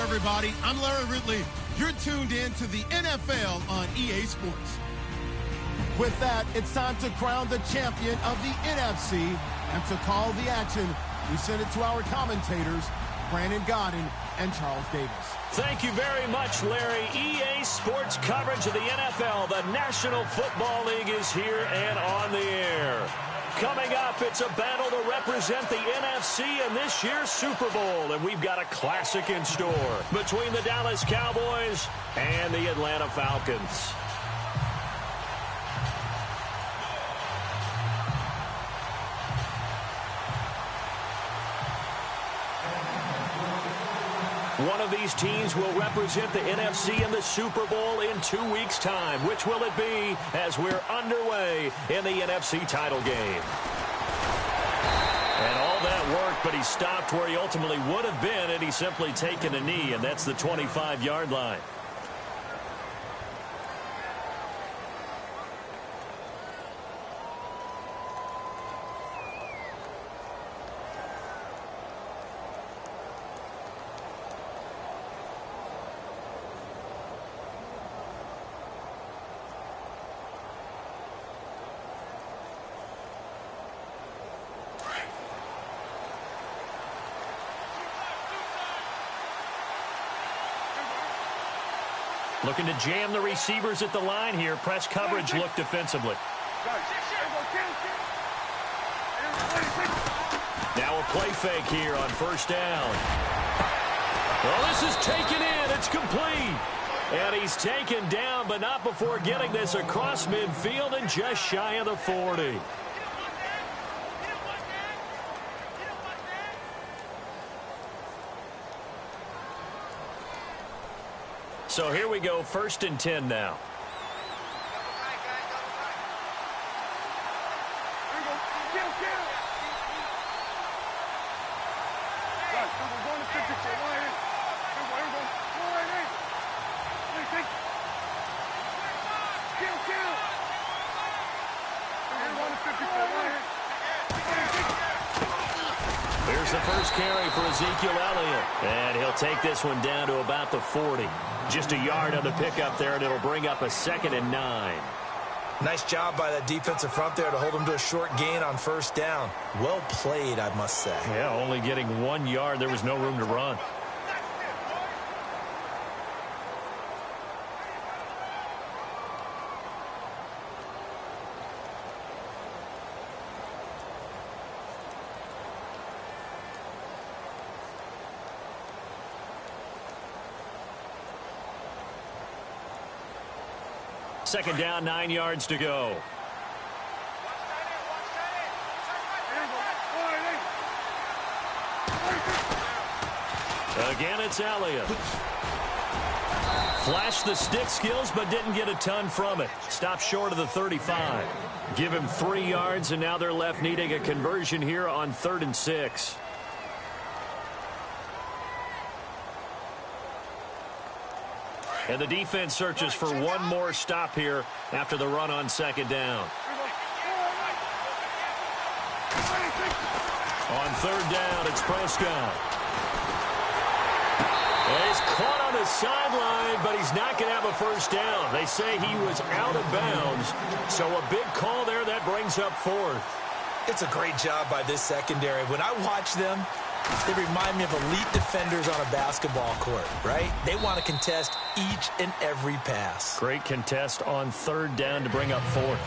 everybody. I'm Larry Ridley. You're tuned in to the NFL on EA Sports. With that, it's time to crown the champion of the NFC. And to call the action, we send it to our commentators, Brandon Godden and Charles Davis. Thank you very much, Larry. EA Sports coverage of the NFL. The National Football League is here and on the air. Coming up, it's a battle to represent the NFC in this year's Super Bowl. And we've got a classic in store between the Dallas Cowboys and the Atlanta Falcons. One of these teams will represent the NFC in the Super Bowl in 2 weeks' time. Which will it be as we're underway in the NFC title game? And all that work, but he stopped where he ultimately would have been had he simply taken a knee, and that's the 25-yard line. Looking to jam the receivers at the line here. Press coverage look defensively. Now a play fake here on first down. Well, this is taken in. It's complete. And he's taken down, but not before getting this across midfield and just shy of the 40. So here we go, 1st and 10 now. Here's the first carry for Ezekiel Elliott. And he'll take this one down to about the 40. Just a yard on the pickup there, and it'll bring up a 2nd and 9. Nice job by that defensive front there to hold him to a short gain on first down. Well played, I must say. Yeah, only getting 1 yard. There was no room to run. Second down, 9 yards to go. Again, it's Elliott. Flashed the stick skills, but didn't get a ton from it. Stopped short of the 35. Give him 3 yards, and now they're left needing a conversion here on 3rd and 6. And the defense searches for one more stop here after the run on 2nd down. On 3rd down, it's Prescott. And he's caught on the sideline, but he's not going to have a first down. They say he was out of bounds, so a big call there that brings up 4th. It's a great job by this secondary. When I watch them, they remind me of elite defenders on a basketball court, right? They want to contest each and every pass. Great contest on 3rd down to bring up 4th.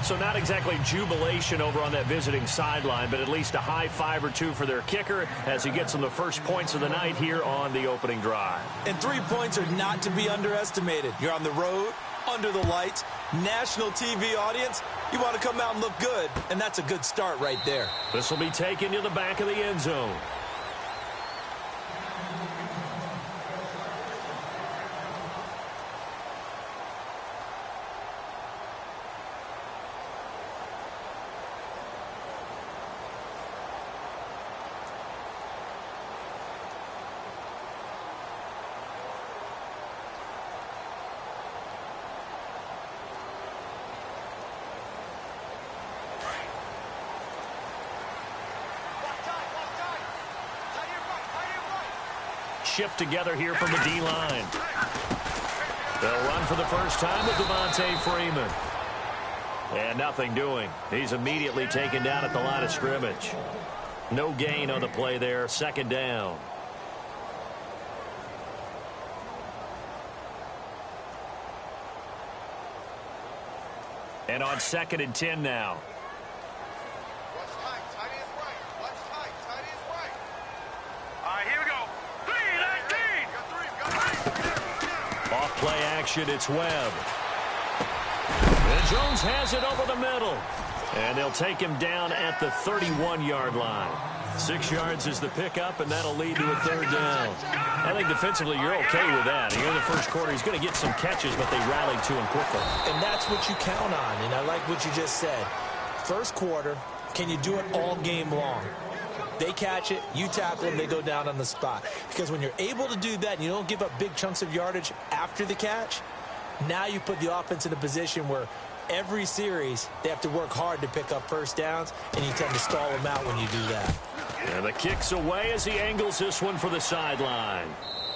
So not exactly jubilation over on that visiting sideline, but at least a high 5 or 2 for their kicker as he gets them the first points of the night here on the opening drive. And 3 points are not to be underestimated. You're on the road, under the lights, national TV audience. You want to come out and look good, and that's a good start right there. This will be taken to the back of the end zone. shift together here from the D-line. They'll run for the first time with Devontae Freeman. And nothing doing. He's immediately taken down at the line of scrimmage. No gain on the play there. Second down. And on 2nd and 10 now. Watch tight. Tight is right. Watch tight. Tight is right. All right, here we go. 3-19. Off play action, it's Webb. And Jones has it over the middle. And they'll take him down at the 31-yard line. 6 yards is the pickup, and that'll lead to a third down. I think defensively you're okay with that. Here in the first quarter, he's going to get some catches, but they rallied to him quickly. And that's what you count on, and I like what you just said. First quarter, can you do it all game long? They catch it, you tackle them, they go down on the spot. Because when you're able to do that and you don't give up big chunks of yardage after the catch, now you put the offense in a position where every series they have to work hard to pick up first downs, and you tend to stall them out when you do that. And the kick's away as he angles this one for the sideline.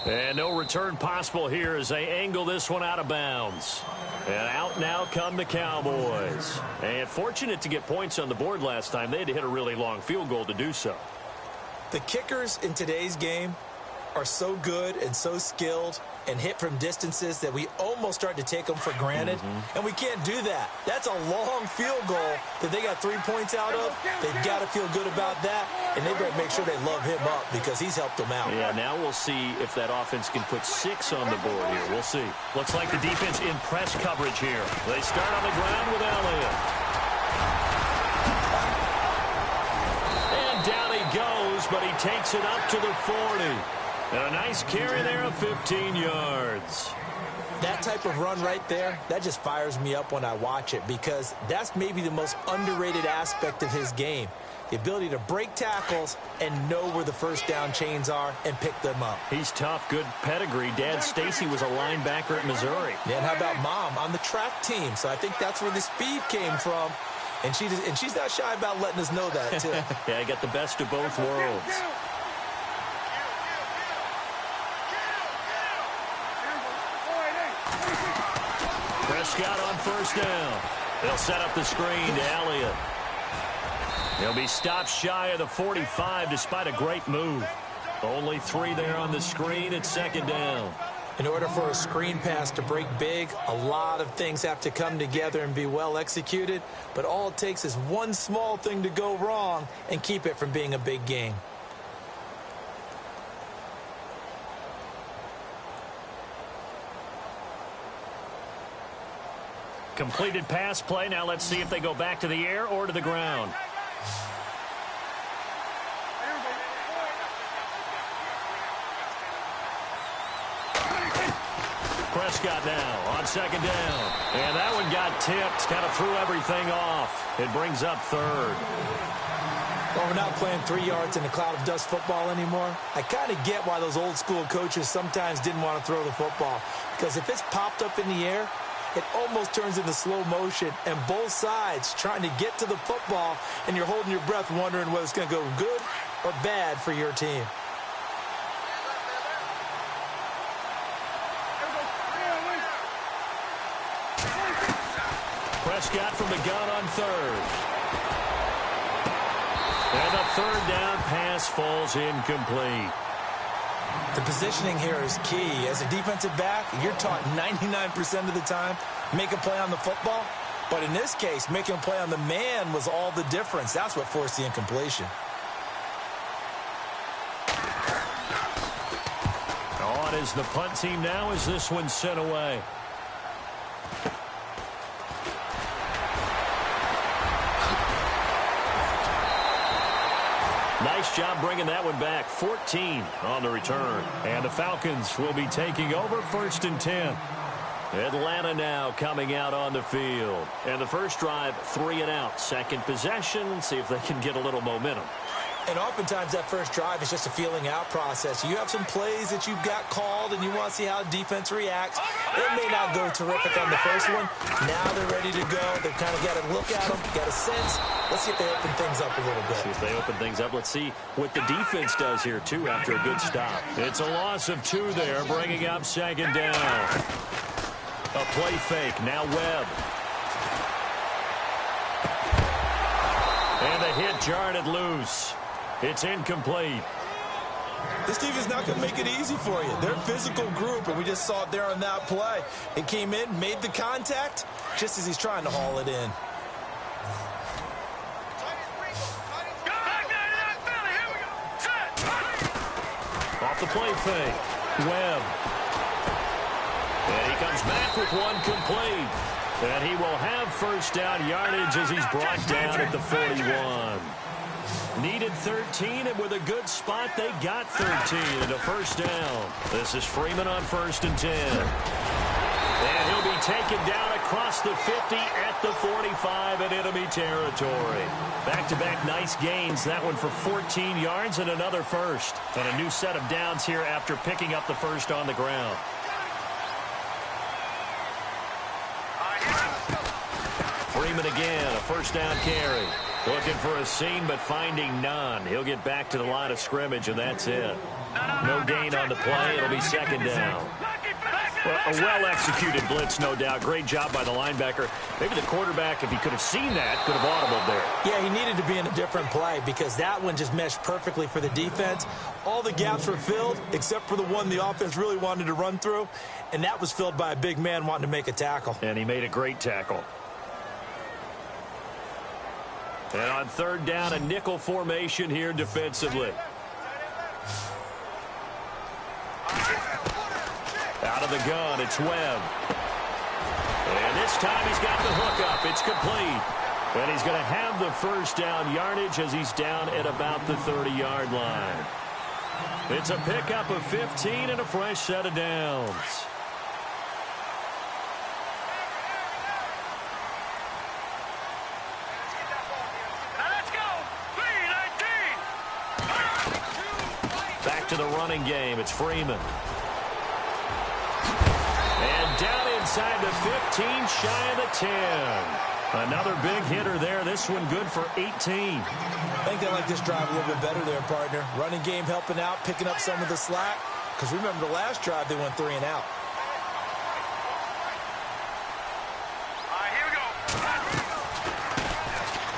And no return possible here as they angle this one out of bounds. And out now come the Cowboys. And fortunate to get points on the board last time. They had to hit a really long field goal to do so. The kickers in today's game are so good and so skilled and hit from distances that we almost start to take them for granted. And we can't do that. That's a long field goal that they got 3 points out of. They've got to feel good about that, and they better make sure they love him up because he's helped them out. Yeah, now we'll see if that offense can put 6 on the board here. We'll see. Looks like the defense in press coverage here. They start on the ground with Elliott. And down he goes, but he takes it up to the 40. And a nice carry there of 15 yards. That type of run right there, that just fires me up when I watch it because that's maybe the most underrated aspect of his game. The ability to break tackles and know where the first down chains are and pick them up. He's tough, good pedigree. Dad Stacy was a linebacker at Missouri. Yeah, and how about Mom on the track team? So I think that's where the speed came from. And she's not shy about letting us know that, too. Yeah, I got the best of both worlds. Prescott on first down. They'll set up the screen to Elliott. He'll be stopped shy of the 45 despite a great move. Only 3 there on the screen at second down. In order for a screen pass to break big, a lot of things have to come together and be well executed. But all it takes is one small thing to go wrong and keep it from being a big game. Completed pass play. Now let's see if they go back to the air or to the ground. Prescott now on second down. And that one got tipped. Kind of threw everything off. It brings up third. Well, we're not playing 3 yards in a cloud of dust football anymore. I kind of get why those old school coaches sometimes didn't want to throw the football. Because if it's popped up in the air, it almost turns into slow motion, and both sides trying to get to the football, and you're holding your breath wondering whether it's going to go good or bad for your team. Prescott from the gun on third. And the third down pass falls incomplete. The positioning here is key. As a defensive back, you're taught 99% of the time, make a play on the football. But in this case, making a play on the man was all the difference. That's what forced the incompletion. On is the punt team now as this one's sent away. Nice job bringing that one back. 14 on the return. And the Falcons will be taking over 1st and 10. Atlanta now coming out on the field. And the first drive, 3 and out. Second possession. See if they can get a little momentum. And oftentimes that first drive is just a feeling out process. You have some plays that you've got called and you want to see how defense reacts. It may not go terrific on the first one. Now they're ready to go. They've kind of got to look at them, got a sense. Let's see if they open things up a little bit. See if they open things up. Let's see what the defense does here, too, after a good stop. It's a loss of 2 there, bringing up second down. A play fake. Now Webb. And the hit jarred it loose. It's incomplete. This team is not going to make it easy for you. They're a physical group, and we just saw it there on that play. It came in, made the contact, just as he's trying to haul it in. Off the play fake. Webb. And he comes back with one complete. And he will have first down yardage as he's brought down at the 41. Needed 13, and with a good spot, they got 13 and a first down. This is Freeman on 1st and 10. And he'll be taken down across the 50 at the 45 in enemy territory. Back-to-back nice gains. That one for 14 yards and another first. And a new set of downs here after picking up the first on the ground. Freeman again, a first down carry. Looking for a seam, but finding none. He'll get back to the line of scrimmage, and that's it. No gain on the play. It'll be second down. Well, a well-executed blitz, no doubt. Great job by the linebacker. Maybe the quarterback, if he could have seen that, could have audibled there. Yeah, he needed to be in a different play because that one just meshed perfectly for the defense. All the gaps were filled except for the one the offense really wanted to run through, and that was filled by a big man wanting to make a tackle. And he made a great tackle. And on 3rd down, a nickel formation here defensively. Out of the gun, it's Webb. And this time he's got the hook up. It's complete. And he's going to have the first down yardage as he's down at about the 30-yard line. It's a pickup of 15 and a fresh set of downs. Back to the running game. It's Freeman. And down inside the 15, shy of the 10. Another big hitter there. This one good for 18. I think they like this drive a little bit better there, partner. Running game helping out, picking up some of the slack. Because remember the last drive, they went 3 and out.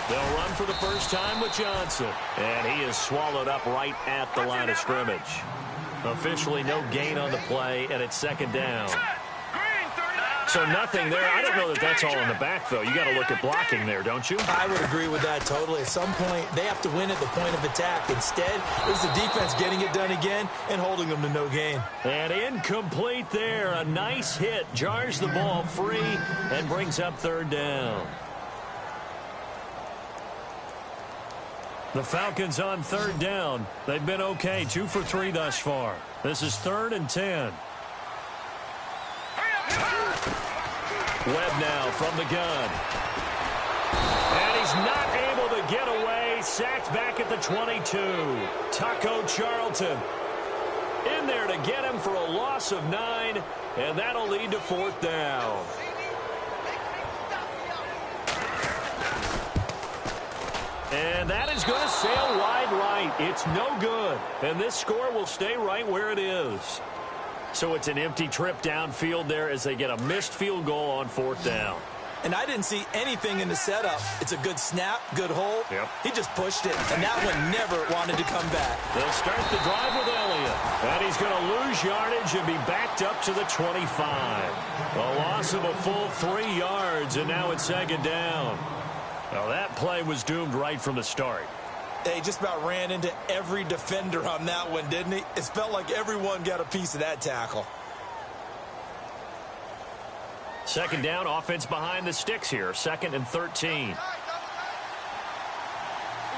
They'll run for the first time with Johnson. And he is swallowed up right at the line of scrimmage. Officially no gain on the play, and it's second down. So nothing there. I don't know that that's all in the back, though. You got to look at blocking there, don't you? I would agree with that totally. At some point, they have to win at the point of attack. Instead, it was the defense getting it done again and holding them to no gain. And incomplete there. A nice hit. Jars the ball free and brings up 3rd down. The Falcons on 3rd down. They've been okay. 2 for 3 thus far. This is 3rd and 10. Webb now from the gun. And he's not able to get away. Sacked back at the 22. Taco Charlton in there to get him for a loss of 9. And that'll lead to 4th down. And that is going to sail wide right. It's no good. And this score will stay right where it is. So it's an empty trip downfield there as they get a missed field goal on 4th down. And I didn't see anything in the setup. It's a good snap, good hold. Yep. He just pushed it, and that one never wanted to come back. They'll start the drive with Elliott. And he's going to lose yardage and be backed up to the 25. A loss of a full 3 yards, and now it's 2nd down. Now that play was doomed right from the start. He just about ran into every defender on that one, didn't he? It felt like everyone got a piece of that tackle. 2nd down, offense behind the sticks here. 2nd and 13.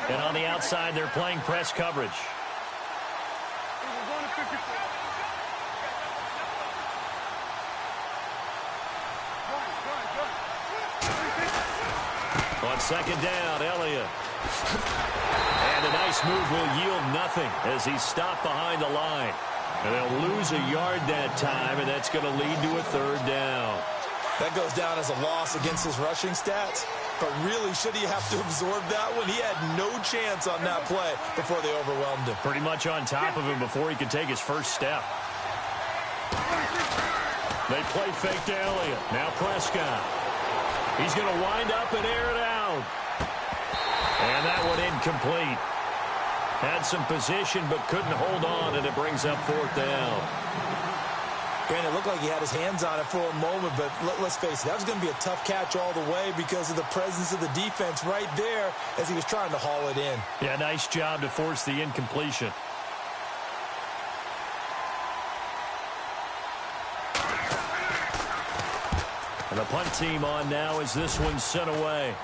And on the outside, they're playing press coverage. On 2nd down, Elliott. And a nice move will yield nothing as he's stopped behind the line. And they'll lose a yard that time, and that's going to lead to a third down. That goes down as a loss against his rushing stats. But really, should he have to absorb that one? He had no chance on that play before they overwhelmed him. Pretty much on top of him before he could take his first step. They play fake to Elliott. Now Prescott. He's going to wind up and air it out. And that one incomplete. Had some position but couldn't hold on, and it brings up fourth down. Granted, it looked like he had his hands on it for a moment, but let's face it, that was going to be a tough catch all the way because of the presence of the defense right there as he was trying to haul it in. Yeah, nice job to force the incompletion. And the punt team on now as this one's sent away.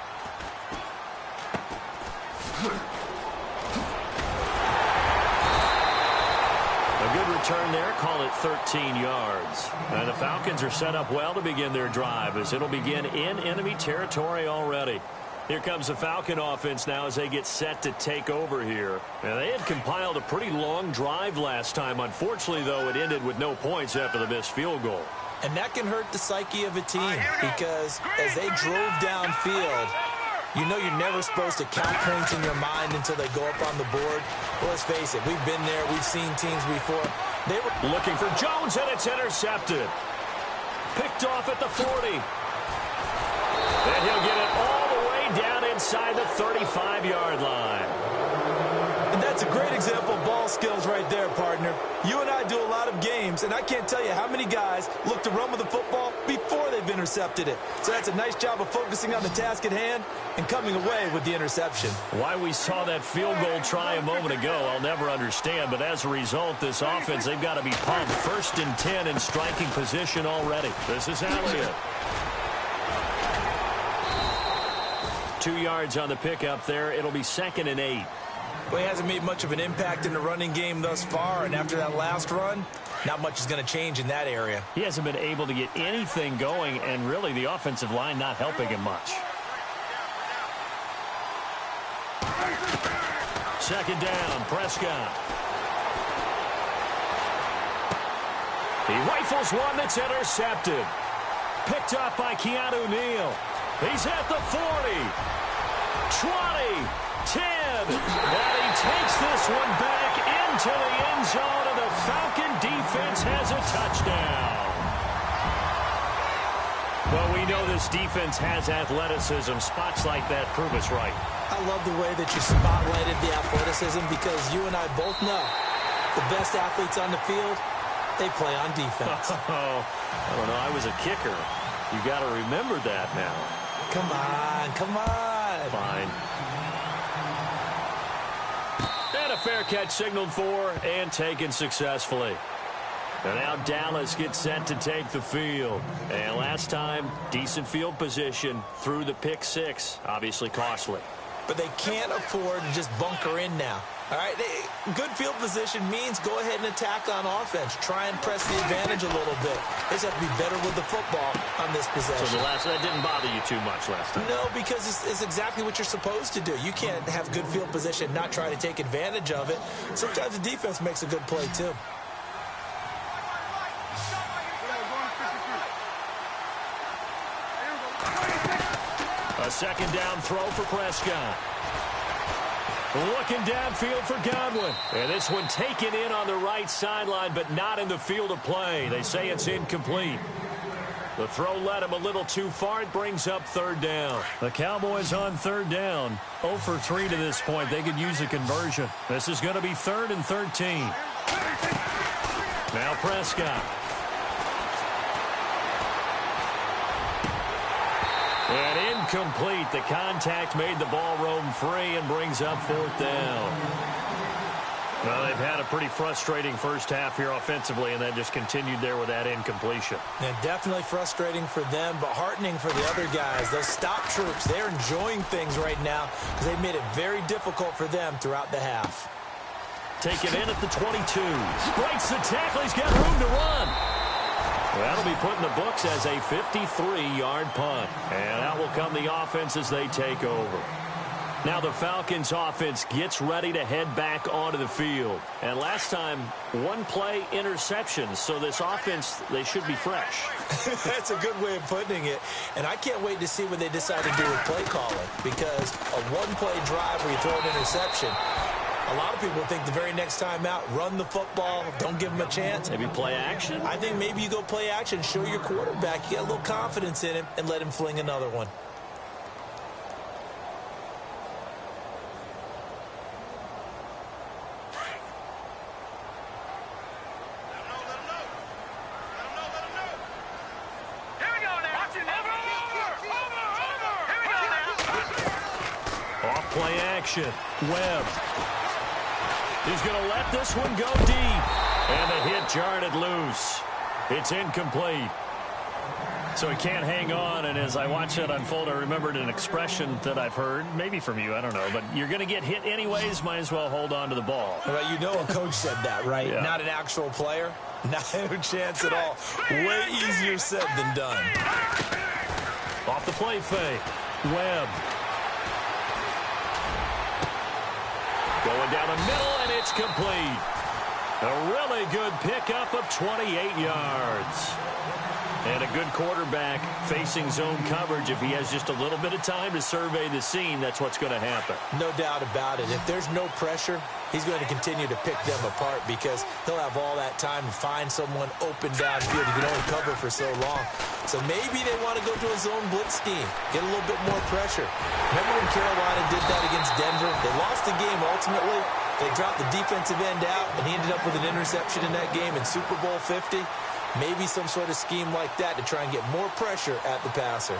A good return there, call it 13 yards. And the Falcons are set up well to begin their drive as it'll begin in enemy territory already. Here comes the Falcon offense now as they get set to take over here. Now, they had compiled a pretty long drive last time. Unfortunately, though, it ended with no points after the missed field goal. And that can hurt the psyche of a team because as they drove downfield, you know you're never supposed to count points in your mind until they go up on the board. Well, let's face it, we've been there. We've seen teams before. They were looking for Jones, and it's intercepted. Picked off at the 40. And he'll get it all the way down inside the 35-yard line. And that's a great example of ball skills right there, partner. You and I do a lot of games, and I can't tell you how many guys look to run with the football before they've intercepted it. So that's a nice job of focusing on the task at hand and coming away with the interception. Why we saw that field goal try a moment ago, I'll never understand. But as a result, this offense, they've got to be pumped. 1st and 10 in striking position already. This is Elliott. 2 yards on the pickup there. It'll be 2nd and 8. Well, he hasn't made much of an impact in the running game thus far, and after that last run, not much is going to change in that area. He hasn't been able to get anything going, and really the offensive line not helping him much. 2nd down, Prescott. He rifles one that's intercepted. Picked up by Keanu Neal. He's at the 40, 20, 10. And he takes this one back into the end zone, and the Falcon defense has a touchdown. Well, we know this defense has athleticism. Spots like that prove us right. I love the way that you spotlighted the athleticism because you and I both know the best athletes on the field, they play on defense. Oh, I don't know. I was a kicker. You got to remember that now. Come on, come on. Fine. And a fair catch signaled for and taken successfully. And now Dallas gets set to take the field. And last time, decent field position through the pick 6. Obviously costly. But they can't afford to just bunker in now. All right, good field position means go ahead and attack on offense. Try and press the advantage a little bit. They just have to be better with the football on this possession. So that didn't bother you too much last time? No, because it's exactly what you're supposed to do. You can't have good field position, not try to take advantage of it. Sometimes the defense makes a good play, too. A 2nd down throw for Prescott. Looking downfield for Godwin. And this one taken in on the right sideline, but not in the field of play. They say it's incomplete. The throw led him a little too far. It brings up 3rd down. The Cowboys on 3rd down. 0 for 3 to this point. They could use a conversion. This is going to be 3rd and 13. Now Prescott. And incomplete. The contact made the ball roam free and brings up 4th down. Well, they've had a pretty frustrating first half here offensively, and then just continued there with that incompletion. And definitely frustrating for them, but heartening for the other guys. Those stop troops, they're enjoying things right now because they've made it very difficult for them throughout the half. Taken in at the 22. Breaks the tackle. He's got room to run. That'll be put in the books as a 53-yard punt. And out will come the offense as they take over. Now the Falcons offense gets ready to head back onto the field. And last time, one play interception. So this offense, they should be fresh. That's a good way of putting it. And I can't wait to see what they decide to do with play calling. Because a one-play drive where you throw an interception, a lot of people think the very next time out, run the football, don't give them a chance. Maybe play action? I think maybe you go play action, show your quarterback you got a little confidence in him, and let him fling another one. Play action. Webb. He's going to let this one go deep. And the hit jarred it loose. It's incomplete. So he can't hang on. And as I watch it unfold, I remembered an expression that I've heard, maybe from you, I don't know. But you're going to get hit anyways, might as well hold on to the ball. Well, you know a coach said that, right? Yeah. Not an actual player. Not a chance at all. Way easier said than done. Off the play fake. Webb. Going down the middle, and it's complete. A really good pickup of 28 yards. And a good quarterback facing zone coverage. If he has just a little bit of time to survey the scene, that's what's going to happen. No doubt about it. If there's no pressure, he's going to continue to pick them apart because he'll have all that time to find someone open downfield. He can only cover for so long. So maybe they want to go to a zone blitz scheme, get a little bit more pressure. Remember when Carolina did that against Denver? They lost the game ultimately. They dropped the defensive end out, and he ended up with an interception in that game in Super Bowl 50. Maybe some sort of scheme like that to try and get more pressure at the passer.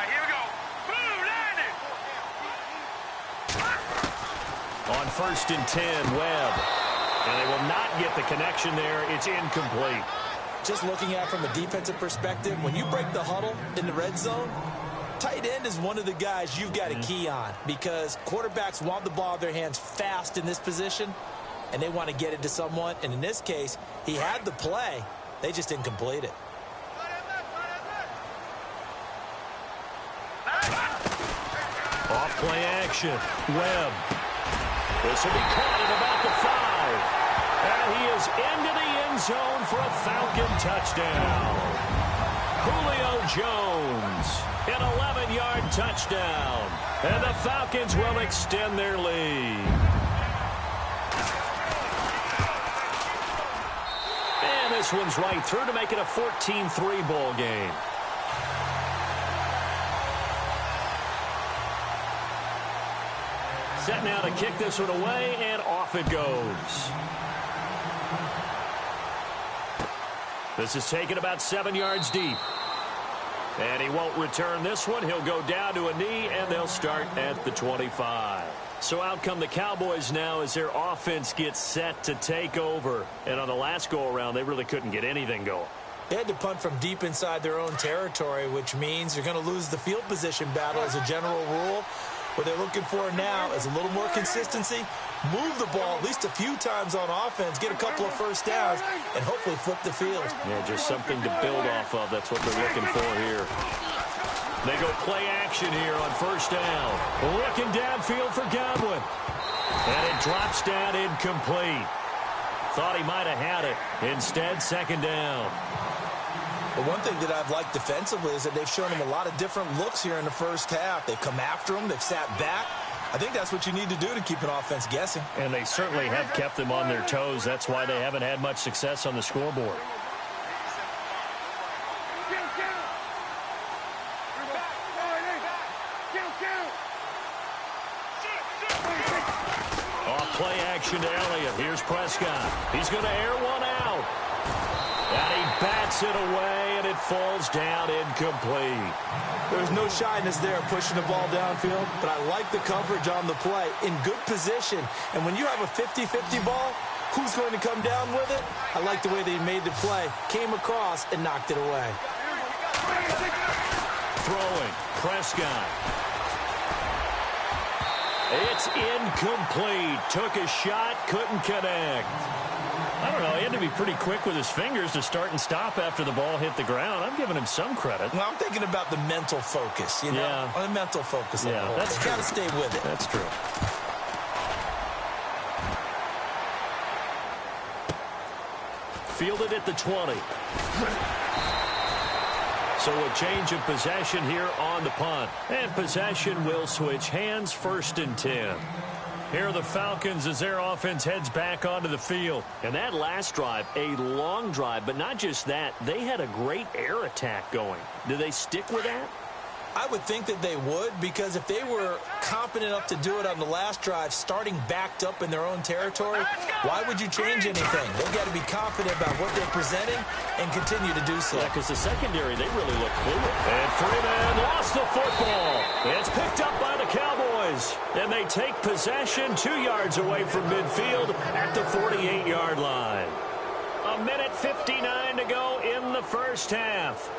Here we go. Boom, landed. On 1st and 10, Webb. And they will not get the connection there. It's incomplete. Just looking at it from a defensive perspective, when you break the huddle in the red zone, tight end is one of the guys you've got to key on because quarterbacks want the ball in their hands fast in this position, and they want to get it to someone. And in this case, he had the play. They just didn't complete it. Off play action. Webb. This will be caught at about the 5. And he is into the end zone for a Falcon touchdown. Julio Jones, an 11-yard touchdown. And the Falcons will extend their lead. And this one's right through to make it a 14-3 ball game. Set now to kick this one away, and off it goes. This is taken about 7 yards deep. And he won't return this one. He'll go down to a knee, and they'll start at the 25. So out come the Cowboys now as their offense gets set to take over. And on the last go-around, they really couldn't get anything going. They had to punt from deep inside their own territory, which means you're going to lose the field position battle as a general rule. What they're looking for now is a little more consistency, move the ball at least a few times on offense, get a couple of first downs, and hopefully flip the field. Yeah, just something to build off of. That's what they're looking for here. They go play action here on 1st down. Looking downfield for Godwin. And it drops down incomplete. Thought he might have had it. Instead, 2nd down. The one thing that I've liked defensively is that they've shown him a lot of different looks here in the first half. They've come after him. They've sat back. I think that's what you need to do to keep an offense guessing. And they certainly have kept them on their toes. That's why they haven't had much success on the scoreboard. Off play action to Elliott. Here's Prescott. He's going to air one out. And he bats it away, and it falls down incomplete. There's no shyness there pushing the ball downfield, but I like the coverage on the play. In good position. And when you have a 50-50 ball, who's going to come down with it? I like the way they made the play. Came across and knocked it away. Throwing. Prescott. It's incomplete. Took a shot, couldn't connect. I don't know. He had to be pretty quick with his fingers to start and stop after the ball hit the ground. I'm giving him some credit. Well, I'm thinking about the mental focus, you know? Yeah. On the mental focus. Yeah, that's got to stay with it. That's true. Fielded at the 20. So a change of possession here on the punt. And possession will switch hands, 1st and 10. Here are the Falcons as their offense heads back onto the field. And that last drive, a long drive, but not just that. They had a great air attack going. Do they stick with that? I would think that they would, because if they were competent enough to do it on the last drive, starting backed up in their own territory, why would you change anything? They've got to be confident about what they're presenting and continue to do so. Yeah, because the secondary, they really look fluid. And Freeman lost the football. It's picked up by the Cowboys. And they take possession 2 yards away from midfield at the 48-yard line. 1:59 to go in the first half.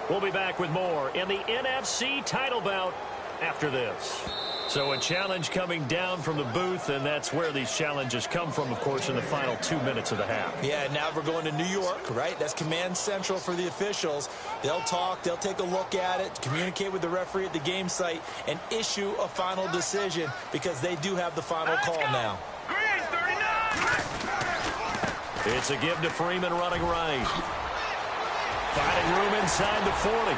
We'll be back with more in the NFC title bout after this. So a challenge coming down from the booth, and that's where these challenges come from, of course, in the final 2 minutes of the half. Yeah, now we're going to New York, right? That's command central for the officials. They'll talk, they'll take a look at it, communicate with the referee at the game site, and issue a final decision because they do have the final call now. It's a give to Freeman running right. Finding room inside the 40.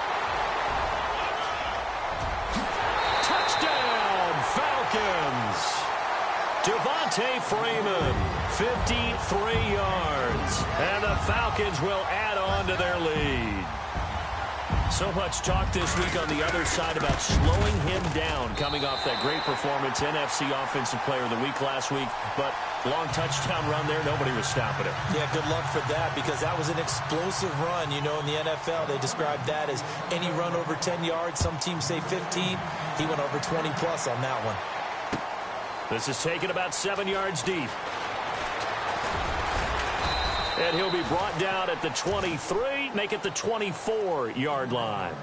Touchdown, Falcons. Devontae Freeman, 53 yards. And the Falcons will add on to their lead. So much talk this week on the other side about slowing him down, coming off that great performance, NFC Offensive Player of the Week last week. But long touchdown run there, nobody was stopping him. Yeah, good luck for that, because that was an explosive run. You know, in the NFL, they described that as any run over 10 yards. Some teams say 15. He went over 20-plus on that one. This is taken about 7 yards deep. And he'll be brought down at the 23, make it the 24-yard line.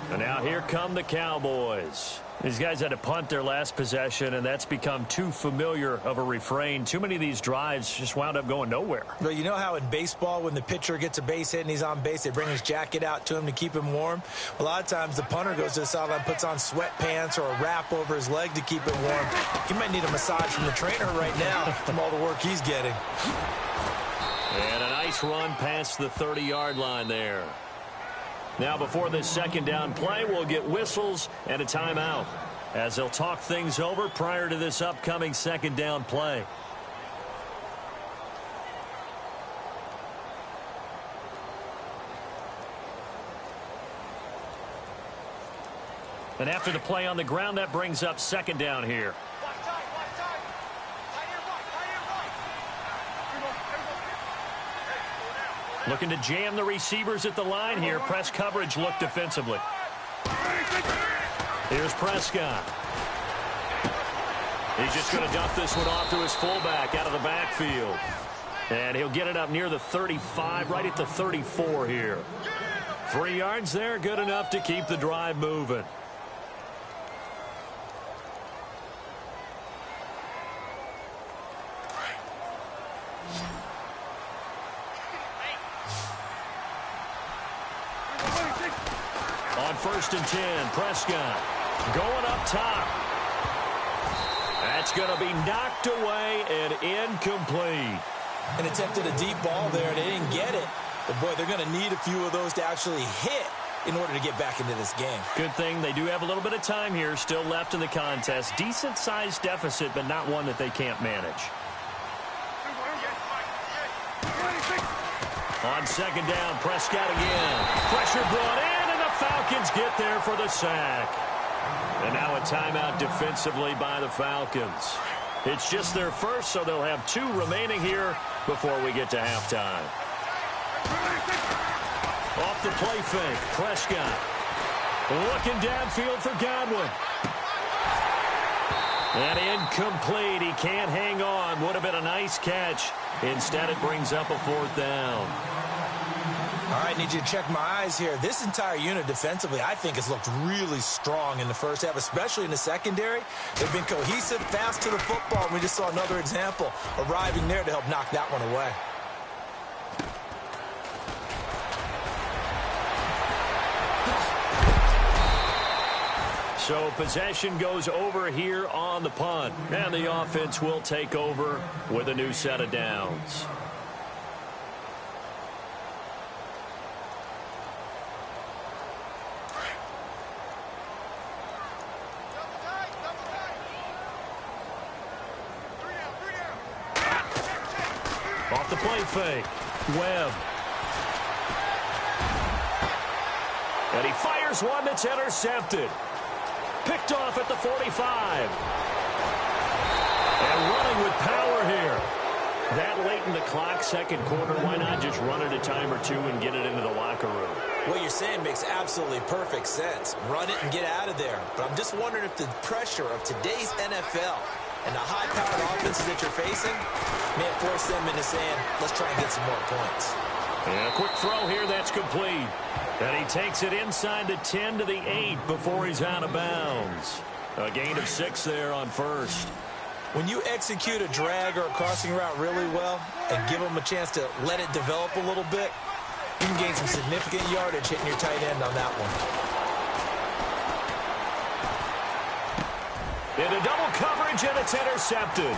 And now here come the Cowboys. These guys had to punt their last possession, and that's become too familiar of a refrain. Too many of these drives just wound up going nowhere. Well, you know how in baseball, when the pitcher gets a base hit and he's on base, they bring his jacket out to him to keep him warm? A lot of times the punter goes to the sideline, puts on sweatpants or a wrap over his leg to keep it warm. He might need a massage from the trainer right now from all the work he's getting. And a nice run past the 30-yard line there. Now, before this second down play, we'll get whistles and a timeout as they'll talk things over prior to this upcoming second down play. And after the play on the ground, that brings up second down here. Looking to jam the receivers at the line here. Press coverage look defensively. Here's Prescott. He's just going to dump this one off to his fullback out of the backfield. And he'll get it up near the 35, right at the 34 here. 3 yards there, good enough to keep the drive moving. On 1st and 10, Prescott going up top. That's going to be knocked away and incomplete. And attempted a deep ball there, and they didn't get it. But, boy, they're going to need a few of those to actually hit in order to get back into this game. Good thing they do have a little bit of time here still left in the contest. Decent-sized deficit, but not one that they can't manage. On second down, Prescott again. Pressure brought in, and the Falcons get there for the sack. And now a timeout defensively by the Falcons. It's just their first, so they'll have 2 remaining here before we get to halftime. Off the play fake, Prescott. Looking downfield for Godwin. And incomplete. He can't hang on. Would have been a nice catch. Instead, it brings up a 4th down. All right, need you to check my eyes here. This entire unit defensively, I think, has looked really strong in the first half, especially in the secondary. They've been cohesive, fast to the football. We just saw another example arriving there to help knock that one away. So possession goes over here on the punt, and the offense will take over with a new set of downs. Off the play fake, Webb. And he fires one that's intercepted. Picked off at the 45. And running with power here. That late in the clock, second quarter, why not just run it a time or two and get it into the locker room? What you're saying makes absolutely perfect sense. Run it and get out of there. But I'm just wondering if the pressure of today's NFL and the high-powered offenses that you're facing may force them into saying, let's try and get some more points. And a quick throw here, that's complete. And he takes it inside the 10 to the 8 before he's out of bounds. A gain of 6 there on first. When you execute a drag or a crossing route really well and give them a chance to let it develop a little bit, you can gain some significant yardage hitting your tight end on that one. Into double coverage, and it's intercepted.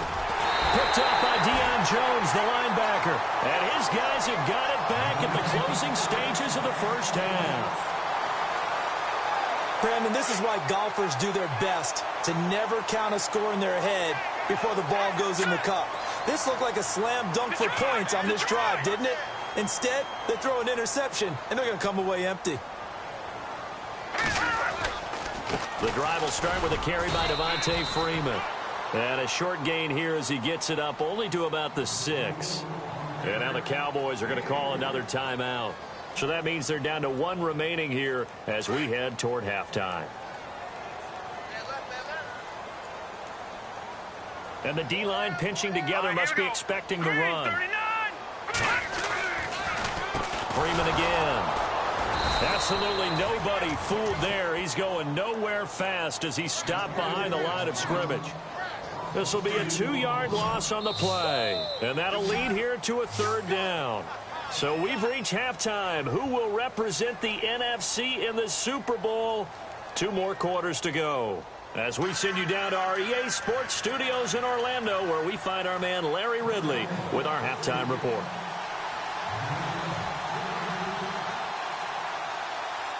Picked up by Deion Jones, the linebacker. And his guys have got it back at the closing stages of the first half. Brandon, this is why golfers do their best to never count a score in their head before the ball goes in the cup. This looked like a slam dunk for points on this drive, didn't it? Instead, they throw an interception, and they're going to come away empty. The drive will start with a carry by Devontae Freeman. And a short gain here as he gets it up only to about the 6. And now the Cowboys are going to call another timeout. So that means they're down to 1 remaining here as we head toward halftime. And the D-line pinching together must be expecting the run. Freeman again. Absolutely nobody fooled there. He's going nowhere fast as he stopped behind the line of scrimmage. This will be a 2-yard loss on the play. And that'll lead here to a 3rd down. So we've reached halftime. Who will represent the NFC in the Super Bowl? 2 more quarters to go. As we send you down to our EA Sports Studios in Orlando, where we find our man Larry Ridley with our halftime report.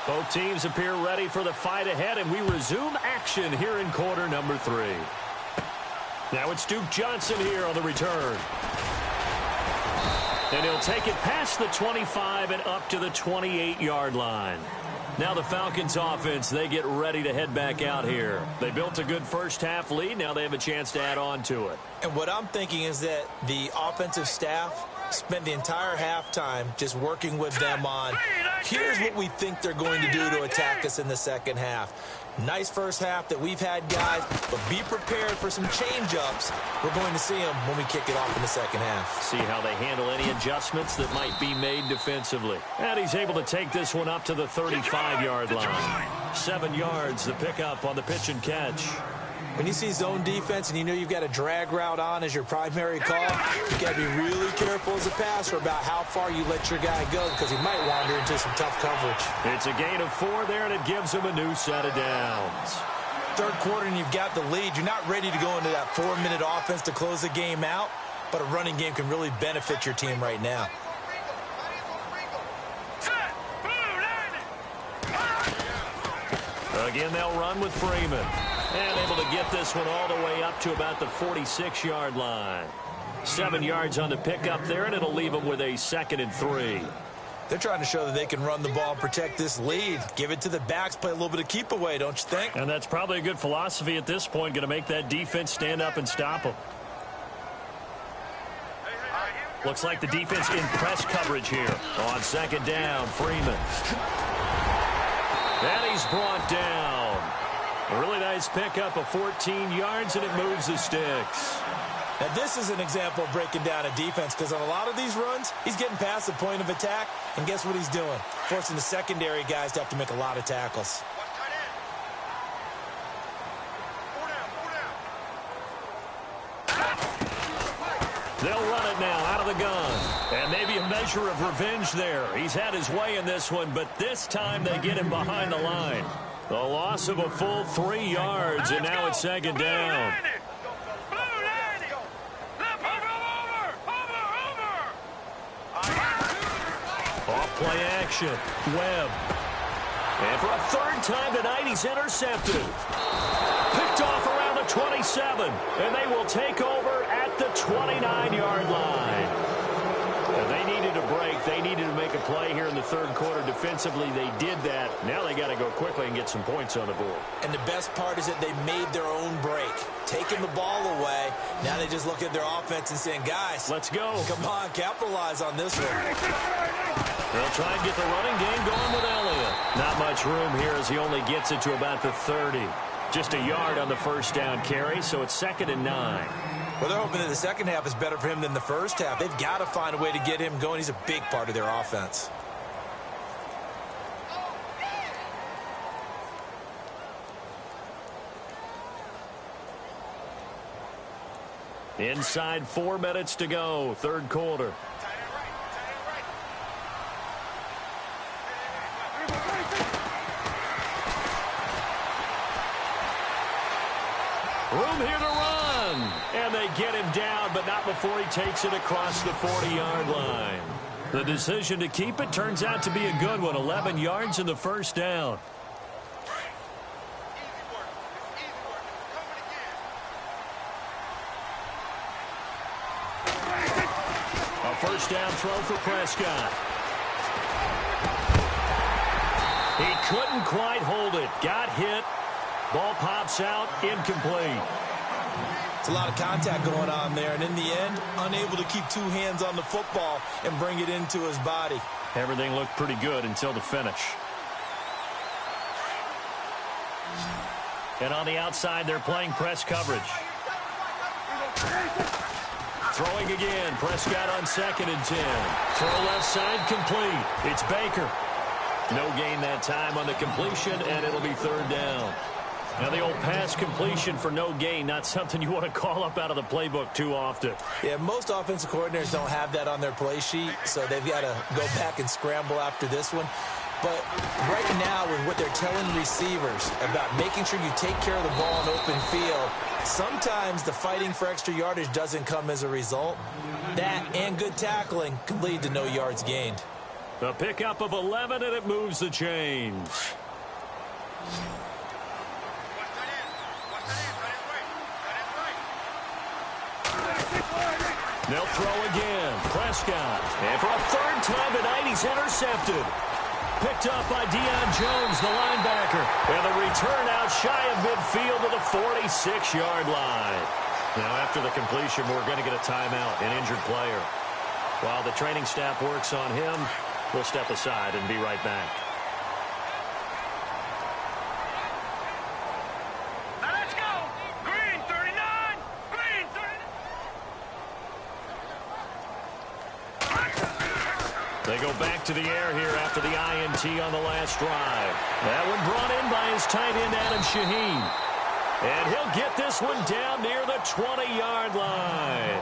Both teams appear ready for the fight ahead, and we resume action here in quarter number 3. Now it's Duke Johnson here on the return. And he'll take it past the 25 and up to the 28-yard line. Now the Falcons offense, they get ready to head back out here. They built a good first half lead. Now they have a chance to add on to it. And what I'm thinking is that the offensive staff spent the entire halftime just working with them on, here's what we think they're going to do to attack us in the second half. Nice first half that we've had, guys, but be prepared for some change-ups. We're going to see them when we kick it off in the second half. See how they handle any adjustments that might be made defensively. And he's able to take this one up to the 35-yard line. 7 yards, the pickup on the pitch and catch. When you see zone defense and you know you've got a drag route on as your primary call, you've got to be really careful as a passer about how far you let your guy go because he might wander into some tough coverage. It's a gain of 4 there, and it gives him a new set of downs. Third quarter and you've got the lead. You're not ready to go into that 4-minute offense to close the game out, but a running game can really benefit your team right now. Again, they'll run with Freeman. And able to get this one all the way up to about the 46-yard line. 7 yards on the pickup there, and it'll leave them with a 2nd and 3. They're trying to show that they can run the ball and protect this lead. Give it to the backs, play a little bit of keep away, don't you think? And that's probably a good philosophy at this point, going to make that defense stand up and stop them. Looks like the defense in press coverage here. On 2nd down, Freeman. And he's brought down. A really nice pickup of 14 yards, and it moves the sticks. Now, this is an example of breaking down a defense because on a lot of these runs, he's getting past the point of attack, and guess what he's doing? Forcing the secondary guys to have to make a lot of tackles. They'll run it now out of the gun. And maybe a measure of revenge there. He's had his way in this one, but this time they get him behind the line. The loss of a full 3 yards, and now it's second down. Off play action. Webb. And for a third time tonight, he's intercepted. Picked off around the 27, and they will take over at the 29-yard line. And they needed a break. They needed to make a play here in the third quarter. Defensively, they did that. Now they got to go quickly and get some points on the board. And the best part is that they made their own break. Taking the ball away. Now they just look at their offense and saying, guys, let's go. Come on, capitalize on this one. They'll try and get the running game going with Elliott. Not much room here as he only gets it to about the 30. Just a yard on the first down carry, so it's 2nd and 9. Well, they're hoping that the second half is better for him than the first half. They've got to find a way to get him going. He's a big part of their offense. Inside 4 minutes to go, third quarter. Room here to run. And they get him down, but not before he takes it across the 40-yard line. The decision to keep it turns out to be a good one. 11 yards in the first down. A first down throw for Prescott. He couldn't quite hold it. Got hit. Ball pops out, incomplete. It's a lot of contact going on there, and in the end, unable to keep 2 hands on the football and bring it into his body. Everything looked pretty good until the finish. And on the outside, they're playing press coverage. Throwing again, Prescott on 2nd and 10. Throw left side, complete. It's Baker. No gain that time on the completion, and it'll be 3rd down. Now, the old pass completion for no gain, not something you want to call up out of the playbook too often. Yeah, most offensive coordinators don't have that on their play sheet, so they've got to go back and scramble after this one. But right now, with what they're telling receivers about making sure you take care of the ball in open field, sometimes the fighting for extra yardage doesn't come as a result. That and good tackling can lead to no yards gained. A pickup of 11, and it moves the chains. They'll throw again. Prescott. And for a 3rd time tonight, he's intercepted. Picked up by Deion Jones, the linebacker. And the return out shy of midfield to the 46-yard line. Now, after the completion, we're going to get a timeout, an injured player. While the training staff works on him, we'll step aside and be right back. Let's go! Green 39! Green 39! They go back to the air here after the INT on the last drive. That one brought in by his tight end, Adam Shaheen. And he'll get this one down near the 20-yard line.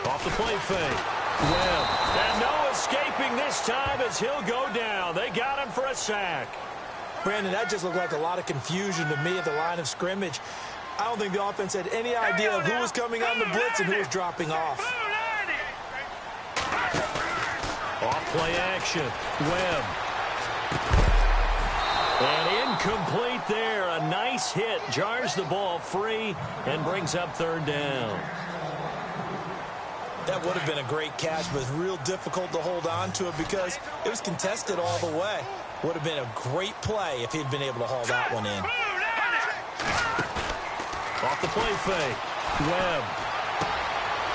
Off the play fake. Webb. And no escaping this time as he'll go down. They got him for a sack. Brandon, that just looked like a lot of confusion to me at the line of scrimmage. I don't think the offense had any idea of who was coming on the blitz and who was dropping off. Off play action. Webb. And incomplete there. A nice hit. Jars the ball free and brings up 3rd down. That would have been a great catch, but it's real difficult to hold on to it because it was contested all the way. Would have been a great play if he'd been able to haul that one in. Off the play fake. Webb.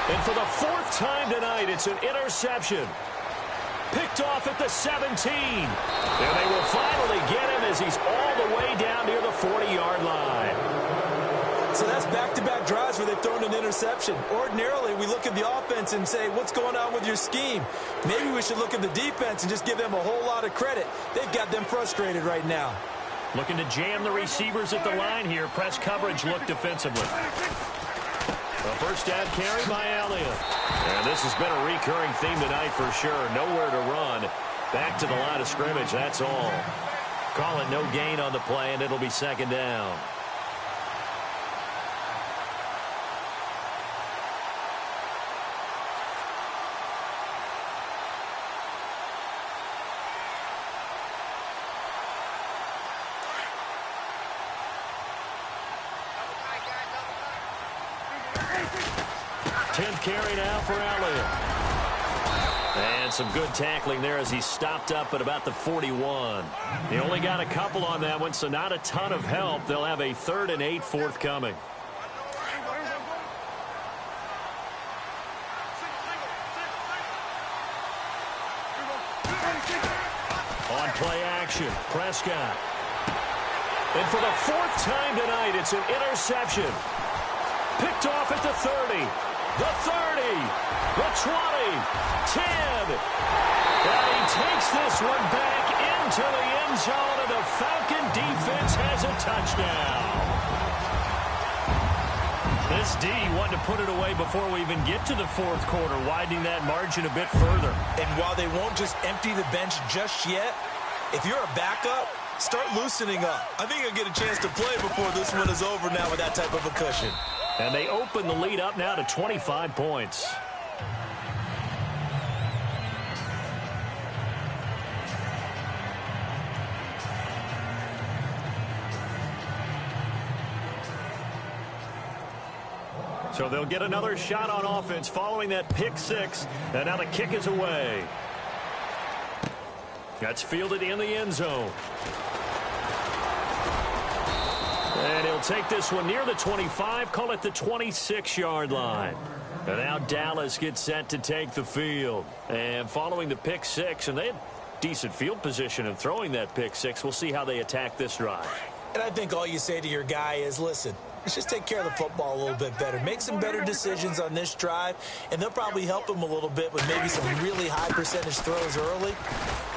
And for the 4th time tonight, it's an interception. Picked off at the 17. And they will finally get him as he's all the way down near the 40-yard line. So that's back-to-back drives where they've thrown an interception. Ordinarily, we look at the offense and say, what's going on with your scheme? Maybe we should look at the defense and just give them a whole lot of credit. They've got them frustrated right now. Looking to jam the receivers at the line here. Press coverage look defensively. A first down carry by Elliott. And this has been a recurring theme tonight for sure. Nowhere to run. Back to the line of scrimmage, that's all. Call it no gain on the play, and it'll be second down. Carry now for Elliott. And some good tackling there as he stopped up at about the 41. He only got a couple on that one, so not a ton of help. They'll have a 3rd and 8 forthcoming. On play action, Prescott. And for the 4th time tonight, it's an interception. Picked off at the 30. The 30, the 20, 10. And he takes this one back into the end zone, and the Falcon defense has a touchdown. This D wanted to put it away before we even get to the 4th quarter, widening that margin a bit further. And while they won't just empty the bench just yet, if you're a backup, start loosening up. I think you'll get a chance to play before this one is over now with that type of a cushion. And they open the lead up now to 25 points. So they'll get another shot on offense following that pick 6. And now the kick is away. That's fielded in the end zone. And he'll take this one near the 25, call it the 26-yard line. And now Dallas gets set to take the field. And following the pick 6, and they had decent field position in throwing that pick 6. We'll see how they attack this drive. And I think all you say to your guy is, listen, let's just take care of the football a little bit better. Make some better decisions on this drive, and they'll probably help him a little bit with maybe some really high percentage throws early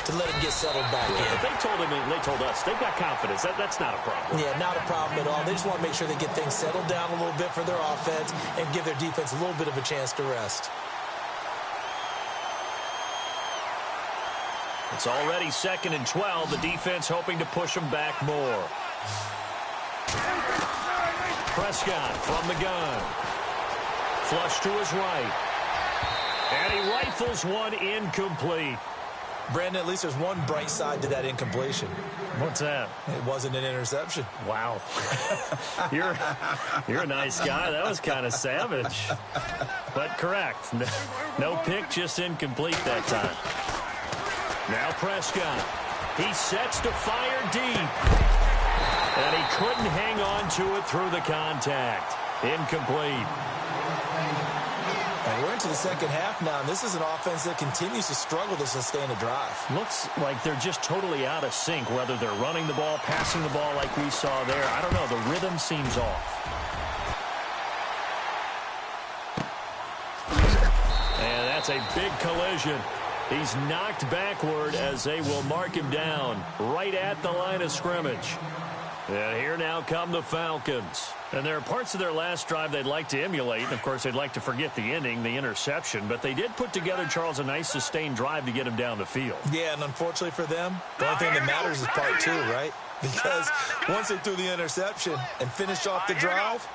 to let him get settled back in. If they told him and they told us, they've got confidence. That's not a problem. Yeah, not a problem at all. They just want to make sure they get things settled down a little bit for their offense and give their defense a little bit of a chance to rest. It's already 2nd and 12. The defense hoping to push them back more. Prescott from the gun. Flush to his right. And he rifles one incomplete. Brandon, at least there's one bright side to that incompletion. What's that? It wasn't an interception. Wow. You're a nice guy. That was kind of savage. But correct. No pick, just incomplete that time. Now Prescott. He sets to fire deep. And he couldn't hang on to it through the contact. Incomplete. And we're into the second half now, and this is an offense that continues to struggle to sustain a drive. Looks like they're just totally out of sync, whether they're running the ball, passing the ball like we saw there. I don't know. The rhythm seems off. And that's a big collision. He's knocked backward as they will mark him down right at the line of scrimmage. And here now come the Falcons. And there are parts of their last drive they'd like to emulate. And, of course, they'd like to forget the ending, the interception. But they did put together, Charles, a nice sustained drive to get him down the field. Yeah, and unfortunately for them, the only thing that matters is part 2, right? Because once they threw the interception and finished off the drive,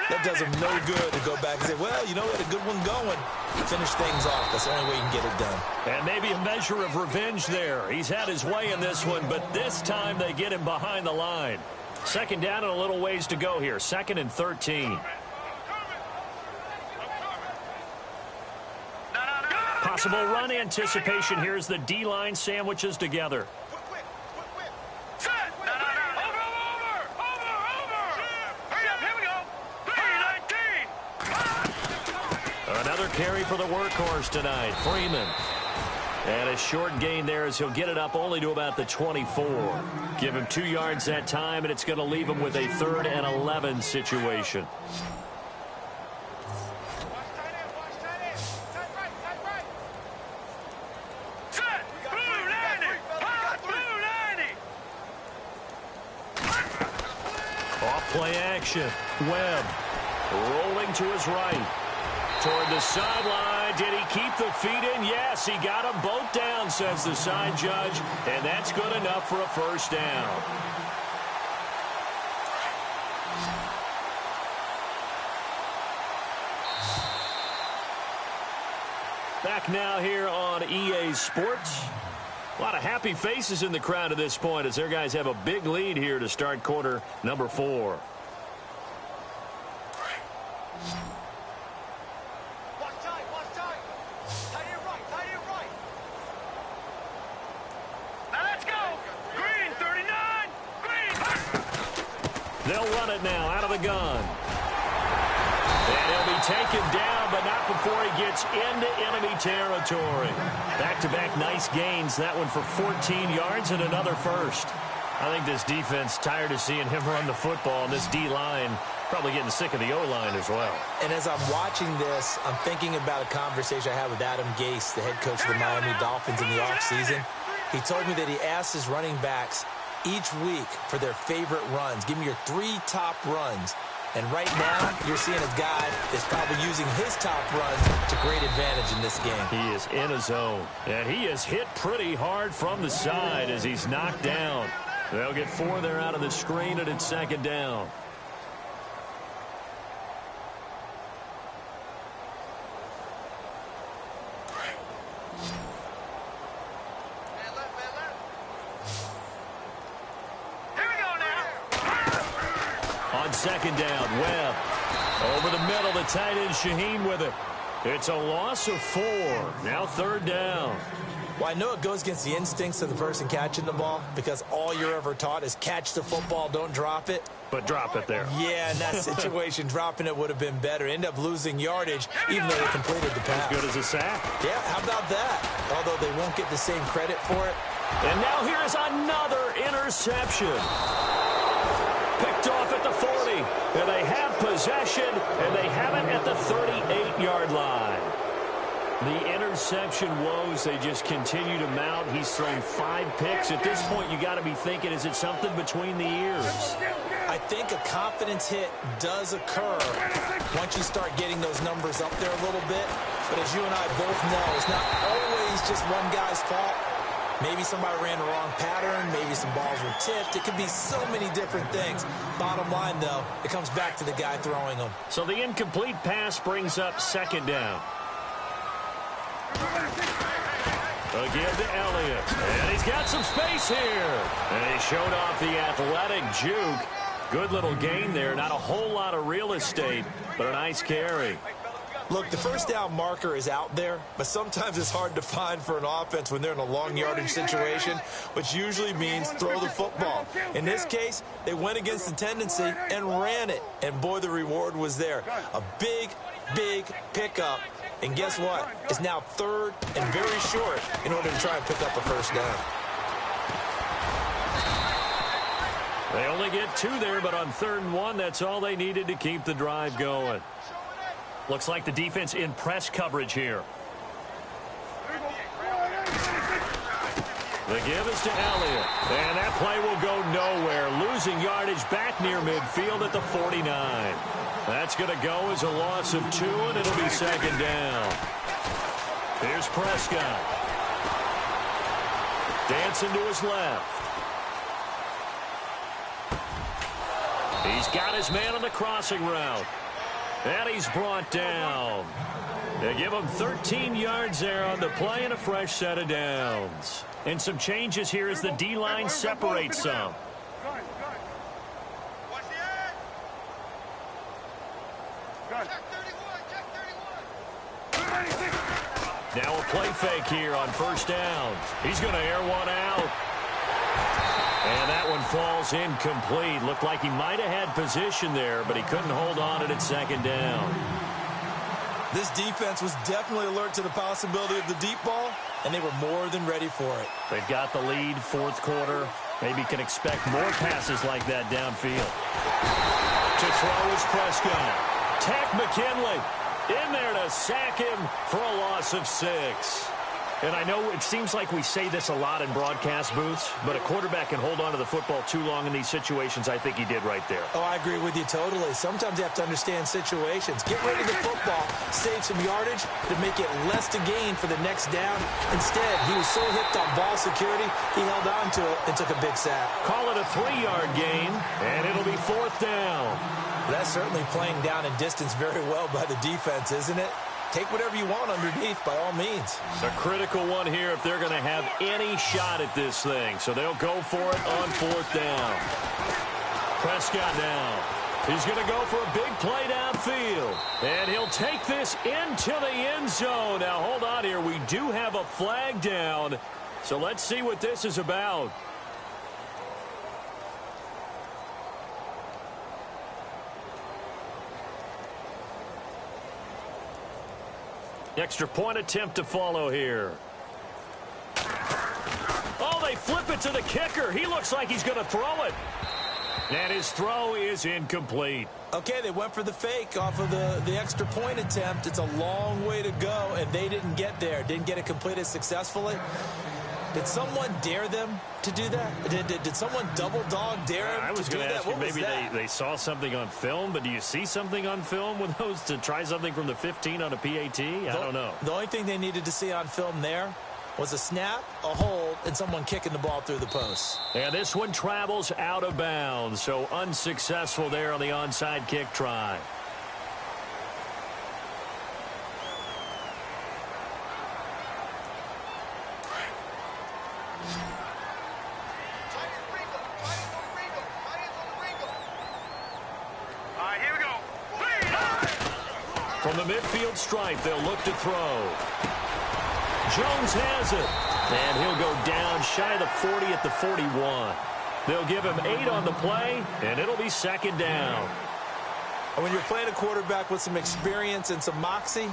that does them no good to go back and say, well, you know, we had a good one going. Finish things off. That's the only way you can get it done. And maybe a measure of revenge there. He's had his way in this one, but this time they get him behind the line. Second down and a little ways to go here. 2nd and 13. Possible run anticipation here as the D-line sandwiches together. Another carry for the workhorse tonight, Freeman. And a short gain there as he'll get it up only to about the 24. Give him 2 yards that time, and it's going to leave him with a 3rd and 11 situation. Off play action. Webb rolling to his right. Toward the sideline. Did he keep the feet in? Yes, he got them both down, says the side judge. And that's good enough for a first down. Back now here on EA Sports. A lot of happy faces in the crowd at this point as their guys have a big lead here to start quarter number 4. They'll run it now out of the gun. And he'll be taken down, but not before he gets into enemy territory. Back-to-back nice gains. That one for 14 yards and another first. I think this defense tired of seeing him run the football, and this D-line probably getting sick of the O-line as well. And as I'm watching this, I'm thinking about a conversation I had with Adam Gase, the head coach of the Miami Dolphins in the offseason. He told me that he asked his running backs each week for their favorite runs. Give me your 3 top runs. And right now, you're seeing a guy that's probably using his top runs to great advantage in this game. He is in a zone, and he is hit pretty hard from the side as he's knocked down. They'll get 4 there out of the screen, and it's second down. Second down, Webb. Over the middle, the tight end, Shaheen with it. It's a loss of 4. Now third down. Well, I know it goes against the instincts of the person catching the ball because all you're ever taught is catch the football, don't drop it. But drop it there. Yeah, in that situation, dropping it would have been better. End up losing yardage, even though they completed the pass. As good as a sack. Yeah, how about that? Although they won't get the same credit for it. And now here's another interception. Picked off at the 40, and they have possession, and they have it at the 38-yard line. The interception woes, they just continue to mount. He's thrown 5 picks. At this point, you got to be thinking, is it something between the ears? I think a confidence hit does occur once you start getting those numbers up there a little bit. But as you and I both know, it's not always just one guy's fault. Maybe somebody ran the wrong pattern. Maybe some balls were tipped. It could be so many different things. Bottom line, though, it comes back to the guy throwing them. So the incomplete pass brings up second down. Again to Elliott. And he's got some space here. And he showed off the athletic juke. Good little gain there. Not a whole lot of real estate, but a nice carry. Look, the first down marker is out there, but sometimes it's hard to find for an offense when they're in a long yardage situation, which usually means throw the football. In this case, they went against the tendency and ran it, and boy, the reward was there. A big, big pickup, and guess what? It's now third and very short in order to try and pick up a first down. They only get 2 there, but on 3rd and 1, that's all they needed to keep the drive going. Looks like the defense in press coverage here. The give is to Elliott. And that play will go nowhere. Losing yardage back near midfield at the 49. That's going to go as a loss of 2, and it'll be second down. Here's Prescott. Dancing to his left. He's got his man on the crossing route. And he's brought down. They give him 13 yards there on the play and a fresh set of downs. And some changes here as the D-line separates some. Now a play fake here on first down. He's going to air one out. And that one falls incomplete. Looked like he might have had position there, but he couldn't hold on to it at second down. This defense was definitely alert to the possibility of the deep ball, and they were more than ready for it. They've got the lead, 4th quarter. Maybe can expect more passes like that downfield. To throw is Prescott. Tech McKinley in there to sack him for a loss of 6. And I know it seems like we say this a lot in broadcast booths, but a quarterback can hold on to the football too long in these situations. I think he did right there. Oh, I agree with you totally. Sometimes you have to understand situations. Get rid of the football, save some yardage to make it less to gain for the next down. Instead, he was so hipped on ball security, he held on to it and took a big sack. Call it a 3-yard gain, and it'll be 4th down. That's certainly playing down in distance very well by the defense, isn't it? Take whatever you want underneath, by all means. It's a critical one here if they're going to have any shot at this thing. So they'll go for it on 4th down. Prescott now. He's going to go for a big play downfield. And he'll take this into the end zone. Now, hold on here. We do have a flag down. So let's see what this is about. Extra point attempt to follow here. Oh, they flip it to the kicker. He looks like he's going to throw it. And his throw is incomplete. Okay, they went for the fake off of the extra point attempt. It's a long way to go, and they didn't get there. Didn't get it completed successfully. Did someone dare them to do that? Did someone double dog dare them I was to do going to that? ask you, maybe they saw something on film, but do you see something on film with those to try something from the 15 on a PAT? I don't know. The only thing they needed to see on film there was a snap, a hold, and someone kicking the ball through the post. And this one travels out of bounds, so unsuccessful there on the onside kick try. From the midfield stripe, they'll look to throw. Jones has it. And he'll go down shy of the 40 at the 41. They'll give him 8 on the play, and it'll be 2nd down. And when you're playing a quarterback with some experience and some moxie,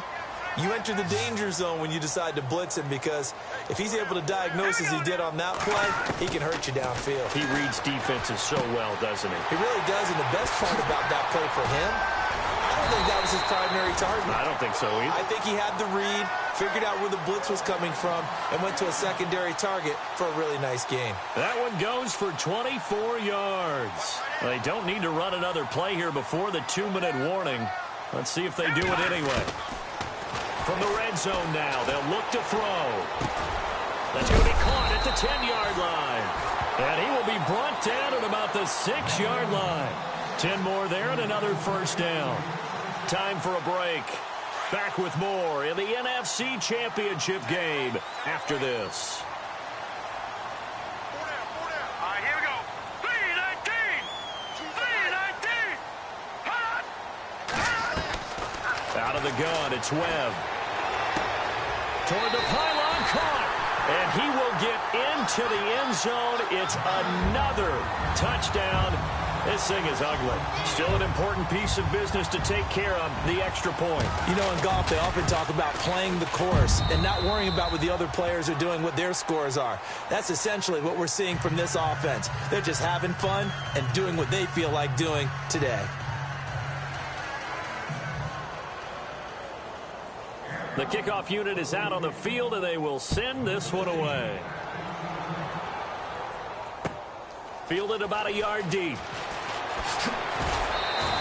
you enter the danger zone when you decide to blitz him, because if he's able to diagnose as he did on that play, he can hurt you downfield. He reads defenses so well, doesn't he? He really does, and the best part about that play for him, I don't think that was his primary target. I don't think so either. I think he had the read, figured out where the blitz was coming from, and went to a secondary target for a really nice gain. That one goes for 24 yards. They don't need to run another play here before the 2-minute warning. Let's see if they do it anyway. From the red zone now, they'll look to throw. That's going to be caught at the 10-yard line. And he will be brought down at about the 6-yard line. 10 more there and another 1st down. Time for a break. Back with more in the NFC Championship game after this. All right, here we go. B-19! B-19! Out of the gun, it's Webb. Toward the pylon, caught. And he will get into the end zone. It's another touchdown. This thing is ugly. Still an important piece of business to take care of, the extra point. You know, in golf, they often talk about playing the course and not worrying about what the other players are doing, what their scores are. That's essentially what we're seeing from this offense. They're just having fun and doing what they feel like doing today. The kickoff unit is out on the field, and they will send this one away. Fielded about a yard deep.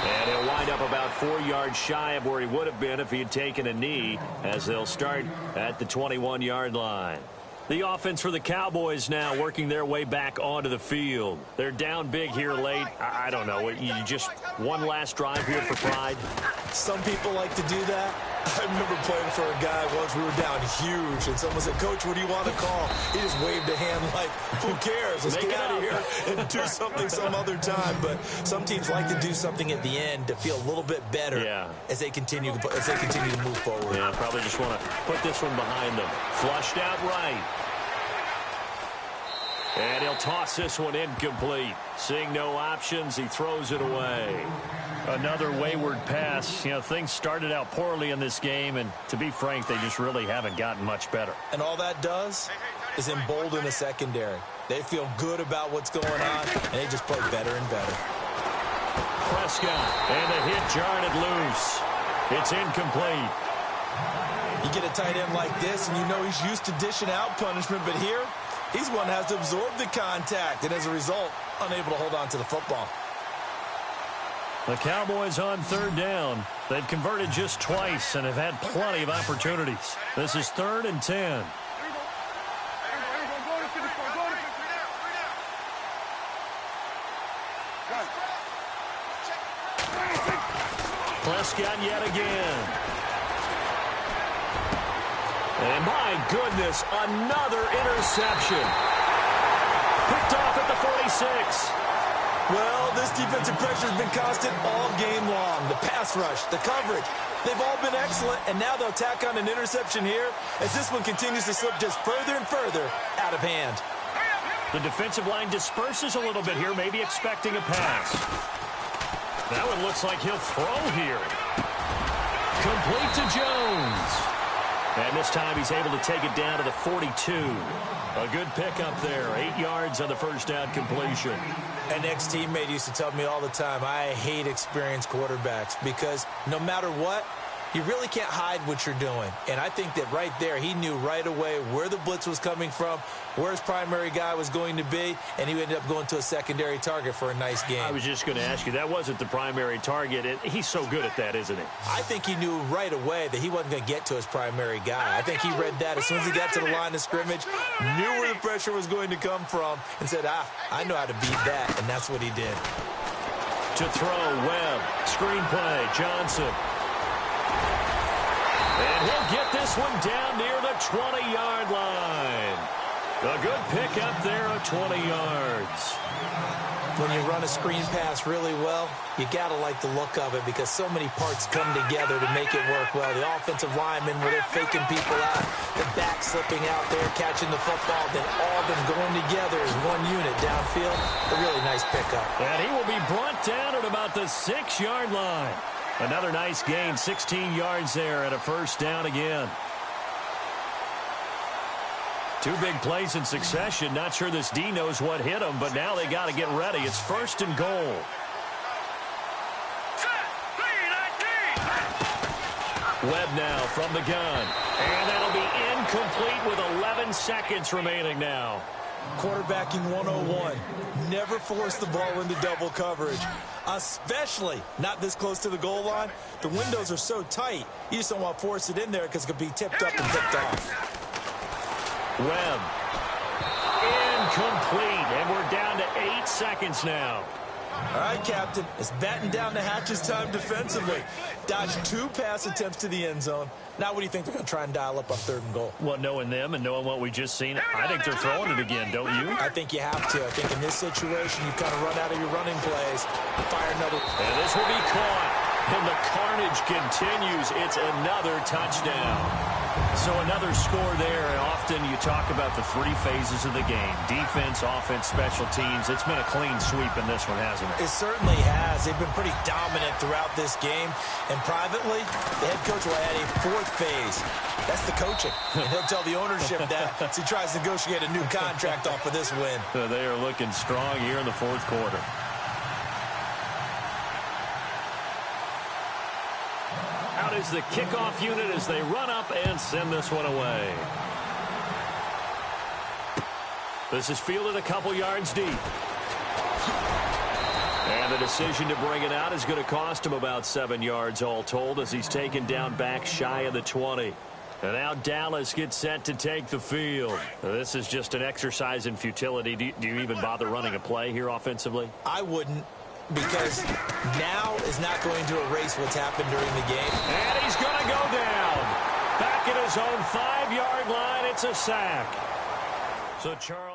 And he'll wind up about 4 yards shy of where he would have been if he had taken a knee, as they'll start at the 21-yard line. The offense for the Cowboys now working their way back onto the field. They're down big here late. I don't know. You just one last drive here for pride? Some people like to do that. I remember playing for a guy once. We were down huge, and someone said, "Coach, what do you want to call?" He just waved a hand like, "Who cares? Let's get out of here and do something some other time." But some teams like to do something at the end to feel a little bit better as they continue to move forward. Yeah, probably just want to put this one behind them. Flushed out right. And he'll toss this one incomplete. Seeing no options, he throws it away. Another wayward pass. You know, things started out poorly in this game, and to be frank, they just really haven't gotten much better. And all that does is embolden a secondary. They feel good about what's going on, and they just play better and better. Prescott, and the hit jarred it loose. It's incomplete. You get a tight end like this, and you know he's used to dishing out punishment, but here, he's one that has to absorb the contact, and as a result, unable to hold on to the football. The Cowboys on third down. They've converted just twice and have had plenty of opportunities. This is 3rd and 10. Prescott yet again. And my goodness, another interception. Picked off at the 46. Well, this defensive pressure has been constant all game long. The pass rush, the coverage, they've all been excellent, and now they'll tack on an interception here as this one continues to slip just further and further out of hand. The defensive line disperses a little bit here, maybe expecting a pass. That one looks like he'll throw here. Complete to Jones. And this time he's able to take it down to the 42. A good pickup there. 8 yards on the first down completion. An ex-teammate used to tell me all the time, I hate experienced quarterbacks because no matter what, you really can't hide what you're doing. And I think that right there, he knew right away where the blitz was coming from, where his primary guy was going to be, and he ended up going to a secondary target for a nice game. I was just going to ask you, that wasn't the primary target. He's so good at that, isn't he? I think he knew right away that he wasn't going to get to his primary guy. I think he read that as soon as he got to the line of scrimmage, knew where the pressure was going to come from, and said, I know how to beat that, and that's what he did. To throw, Webb. Screenplay, Johnson. And he'll get this one down near the 20-yard line. A good pickup there of 20 yards. When you run a screen pass really well, you got to like the look of it because so many parts come together to make it work well. The offensive linemen, where they're faking people out, the back slipping out there, catching the football, then all of them going together as one unit downfield. A really nice pickup. And he will be brought down at about the 6-yard line. Another nice gain, 16 yards there and a first down again. 2 big plays in succession. Not sure this D knows what hit him, but now they got to get ready. It's 1st and goal. Webb now from the gun. And that'll be incomplete with 11 seconds remaining now. Quarterbacking 101. Never force the ball into double coverage, especially not this close to the goal line. The windows are so tight, you just don't want to force it in there because it could be tipped up and picked off. Webb. Incomplete, and we're down to 8 seconds now. All right, Captain, it's batten down the hatches time defensively. Dodged 2 pass attempts to the end zone. Now what do you think they're going to try and dial up on 3rd and goal? Well, knowing them and knowing what we just seen, I think they're throwing it again, don't you? I think you have to. I think in this situation, you kind of run out of your running plays. Fire another. And this will be caught. And the carnage continues. It's another touchdown. So another score there. And often you talk about the 3 phases of the game. Defense, offense, special teams. It's been a clean sweep in this one, hasn't it? It certainly has. They've been pretty dominant throughout this game. And privately, the head coach will add a 4th phase. That's the coaching. And he'll tell the ownership that as he tries to negotiate a new contract off of this win. So they are looking strong here in the 4th quarter. Out is the kickoff unit as they run up and send this one away. This is fielded a couple yards deep. And the decision to bring it out is going to cost him about 7 yards all told as he's taken down back shy of the 20. And now Dallas gets set to take the field. This is just an exercise in futility. Do you even bother running a play here offensively? I wouldn't. Because now is not going to erase what's happened during the game. And he's going to go down. Back at his own 5-yard line, it's a sack. So Charles.